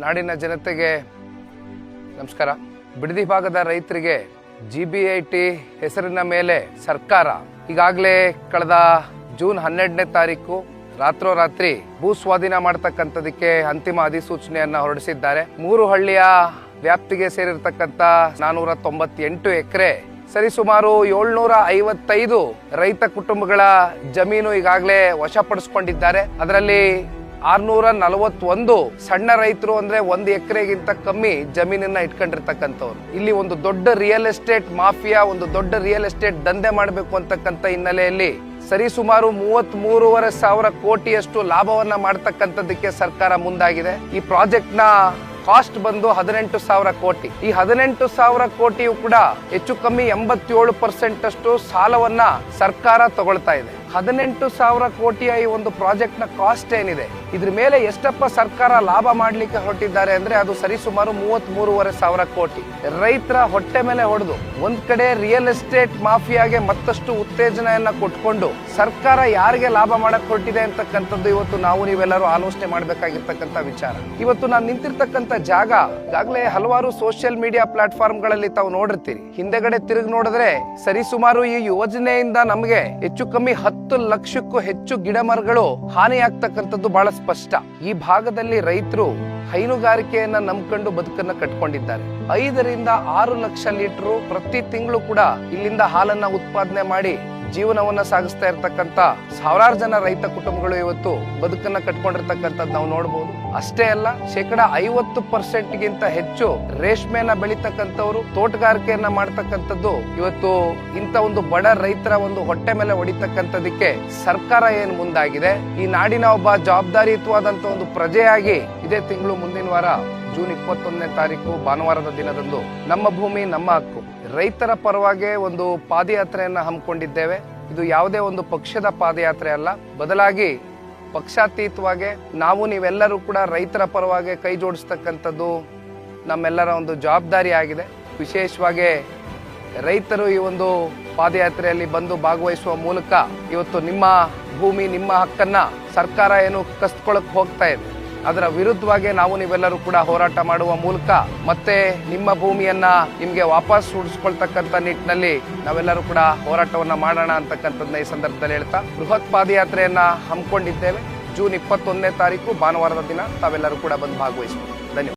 ನಾಡಿನ ಜನತೆಗೆ ನಮಸ್ಕಾರ. ಬಿಡದಿ ಭಾಗದ ರೈತರಿಗೆ GBIT ಹೆಸರಿನ ಮೇಲೆ ಸರ್ಕಾರ ಈಗಾಗಲೇ ಕಳೆದ ಜೂನ್ 12ನೇ ತಾರೀಕು ರಾತ್ರೋರಾತ್ರಿ ಭೂ ಸ್ವಾಧೀನ ಮಾಡತಕ್ಕಂಥದಕ್ಕೆ ಅಂತಿಮ ಅಧಿಸೂಚನೆಯನ್ನ ಹೊರಡಿಸಿದ್ದಾರೆ. 3 ಹಳ್ಳಿಯ ವ್ಯಾಪ್ತಿಗೆ ಸೇರಿರ್ತಕ್ಕಂಥ 498 ಎಕರೆ ಸರಿಸುಮಾರು 755 ರೈತ ಕುಟುಂಬಗಳ ಜಮೀನು ಈಗಾಗಲೇ ವಶಪಡಿಸಿಕೊಂಡಿದ್ದಾರೆ. ಅದರಲ್ಲಿ 641 ಸಣ್ಣ ರೈತರು ಅಂದ್ರೆ 1 ಎಕರೆಗಿಂತ ಕಮ್ಮಿ ಜಮೀನನ್ನ ಇಟ್ಕೊಂಡಿರ್ತಕ್ಕಂಥವ್ರು. ಇಲ್ಲಿ ಒಂದು ದೊಡ್ಡ ರಿಯಲ್ ಎಸ್ಟೇಟ್ ಮಾಫಿಯಾ, ಒಂದು ದೊಡ್ಡ ರಿಯಲ್ ಎಸ್ಟೇಟ್ ದಂಧೆ ಮಾಡಬೇಕು ಅಂತಕ್ಕಂಥ ಹಿನ್ನೆಲೆಯಲ್ಲಿ ಸರಿಸುಮಾರು 33,500 ಕೋಟಿಯಷ್ಟು ಲಾಭವನ್ನ ಮಾಡತಕ್ಕಂಥದ್ದಕ್ಕೆ ಸರ್ಕಾರ ಮುಂದಾಗಿದೆ. ಈ ಪ್ರಾಜೆಕ್ಟ್ ನ ಕಾಸ್ಟ್ ಬಂದು 18,000 ಕೋಟಿ. ಈ 18,000 ಕೋಟಿಯು ಕೂಡ ಹೆಚ್ಚು ಕಮ್ಮಿ 87% ಅಷ್ಟು ಸಾಲವನ್ನ ಸರ್ಕಾರ ತಗೊಳ್ತಾ ಇದೆ. 18,000 ಕೋಟಿಯ ಈ ಒಂದು ಪ್ರಾಜೆಕ್ಟ್ ನ ಕಾಸ್ಟ್ ಏನಿದೆ, ಇದ್ರ ಮೇಲೆ ಎಷ್ಟಪ್ಪ ಸರ್ಕಾರ ಲಾಭ ಮಾಡ್ಲಿಕ್ಕೆ ಹೊರಟಿದ್ದಾರೆ ಅಂದ್ರೆ ಅದು ಸರಿಸುಮಾರು 33,500 ಕೋಟಿ. ರೈತರ ಹೊಟ್ಟೆ ಮೇಲೆ ಹೊಡೆದು ಒಂದ್ ಕಡೆ ರಿಯಲ್ ಎಸ್ಟೇಟ್ ಮಾಫಿಯಾಗೆ ಮತ್ತಷ್ಟು ಉತ್ತೇಜನೆಯನ್ನ ಕೊಟ್ಕೊಂಡು ಸರ್ಕಾರ ಯಾರಿಗೆ ಲಾಭ ಮಾಡಕ್ ಹೊರಟಿದೆ ಅಂತಕ್ಕಂಥದ್ದು ಇವತ್ತು ನಾವು ನೀವೆಲ್ಲರೂ ಆಲೋಚನೆ ಮಾಡ್ಬೇಕಾಗಿರ್ತಕ್ಕಂಥ ವಿಚಾರ. ಇವತ್ತು ನಾನು ನಿಂತಿರ್ತಕ್ಕಂಥ ಜಾಗ ಈಗಾಗಲೇ ಹಲವಾರು ಸೋಷಿಯಲ್ ಮೀಡಿಯಾ ಪ್ಲಾಟ್ಫಾರ್ಮ್ ಗಳಲ್ಲಿ ತಾವು ನೋಡಿರ್ತೀರಿ. ಹಿಂದೆಗಡೆ ತಿರುಗಿ ನೋಡಿದ್ರೆ ಸರಿಸುಮಾರು ಈ ಯೋಜನೆಯಿಂದ ನಮಗೆ ಹೆಚ್ಚು ಕಮ್ಮಿ 10 ಲಕ್ಷಕ್ಕೂ ಹೆಚ್ಚು ಗಿಡ ಮರಗಳು ಹಾನಿಯಾಗ್ತಕ್ಕಂಥದ್ದು ಬಹಳ ಸ್ಪಷ್ಟ. ಈ ಭಾಗದಲ್ಲಿ ರೈತರು ಹೈನುಗಾರಿಕೆಯನ್ನ ನಂಬ್ಕೊಂಡು ಬದುಕನ್ನ ಕಟ್ಕೊಂಡಿದ್ದಾರೆ. 5 ರಿಂದ 6 ಲಕ್ಷ ಲೀಟರ್ ಪ್ರತಿ ತಿಂಗಳು ಕೂಡ ಇಲ್ಲಿಂದ ಹಾಲನ್ನ ಉತ್ಪಾದನೆ ಮಾಡಿ ಜೀವನವನ್ನ ಸಾಗಿಸ್ತಾ ಇರ್ತಕ್ಕಂಥ ಸಾವಿರಾರು ಜನ ರೈತ ಕುಟುಂಬಗಳು ಇವತ್ತು ಬದುಕನ್ನ ಕಟ್ಕೊಂಡಿರ್ತಕ್ಕಂಥದ್ದು ನಾವು ನೋಡಬಹುದು. ಅಷ್ಟೇ ಅಲ್ಲ, 50% ಗಿಂತ ಹೆಚ್ಚು ರೇಷ್ಮೆಯನ್ನ ಬೆಳಿತಕ್ಕಂಥವ್ರು, ತೋಟಗಾರಿಕೆಯನ್ನ ಮಾಡ್ತಕ್ಕಂಥದ್ದು ಇವತ್ತು ಇಂಥ ಒಂದು ಬಡ ರೈತರ ಒಂದು ಹೊಟ್ಟೆ ಮೇಲೆ ಹೊಡಿತಕ್ಕಂಥದಕ್ಕೆ ಸರ್ಕಾರ ಏನ್ ಮುಂದಾಗಿದೆ. ಈ ನಾಡಿನ ಒಬ್ಬ ಜವಾಬ್ದಾರಿಯುತವಾದಂತ ಒಂದು ಪ್ರಜೆಯಾಗಿ ಇದೇ ತಿಂಗಳು ಮುಂದಿನ ವಾರ ಜೂನ್ 21ನೇ ತಾರೀಕು ಭಾನುವಾರದ ದಿನದಂದು ನಮ್ಮ ಭೂಮಿ ನಮ್ಮ ಹಕ್ಕು ರೈತರ ಪರವಾಗಿ ಒಂದು ಪಾದಯಾತ್ರೆಯನ್ನ ಹಮ್ಮಿಕೊಂಡಿದ್ದೇವೆ. ಇದು ಯಾವುದೇ ಒಂದು ಪಕ್ಷದ ಪಾದಯಾತ್ರೆ ಅಲ್ಲ, ಬದಲಾಗಿ ಪಕ್ಷಾತೀತವಾಗಿ ನಾವು ನೀವೆಲ್ಲರೂ ಕೂಡ ರೈತರ ಪರವಾಗಿ ಕೈ ಜೋಡಿಸ್ತಕ್ಕಂಥದ್ದು ನಮ್ಮೆಲ್ಲರ ಒಂದು ಜವಾಬ್ದಾರಿ ಆಗಿದೆ. ವಿಶೇಷವಾಗಿ ರೈತರು ಈ ಒಂದು ಪಾದಯಾತ್ರೆಯಲ್ಲಿ ಬಂದು ಭಾಗವಹಿಸುವ ಮೂಲಕ ಇವತ್ತು ನಿಮ್ಮ ಭೂಮಿ ನಿಮ್ಮ ಹಕ್ಕನ್ನ ಸರ್ಕಾರ ಏನು ಕಸ್ಕೊಳ್ಳಕ್ ಹೋಗ್ತಾ ಇದೆ, ಅದರ ವಿರುದ್ಧವಾಗಿ ನಾವು ನೀವೆಲ್ಲರೂ ಕೂಡ ಹೋರಾಟ ಮಾಡುವ ಮೂಲಕ ಮತ್ತೆ ನಿಮ್ಮ ಭೂಮಿಯನ್ನ ನಿಮ್ಗೆ ವಾಪಸ್ ಉಳಿಸ್ಕೊಳ್ತಕ್ಕಂಥ ನಿಟ್ಟಿನಲ್ಲಿ ನಾವೆಲ್ಲರೂ ಕೂಡ ಹೋರಾಟವನ್ನ ಮಾಡೋಣ ಅಂತಕ್ಕಂಥದ್ದನ್ನ ಈ ಸಂದರ್ಭದಲ್ಲಿ ಹೇಳ್ತಾ ಬೃಹತ್ ಪಾದಯಾತ್ರೆಯನ್ನ ಹಮ್ಮಿಕೊಂಡಿದ್ದೇವೆ. ಜೂನ್ 21ನೇ ತಾರೀಕು ಭಾನುವಾರದ ದಿನ ತಾವೆಲ್ಲರೂ ಕೂಡ ಬಂದು ಭಾಗವಹಿಸಬಹುದು. ಧನ್ಯವಾದ.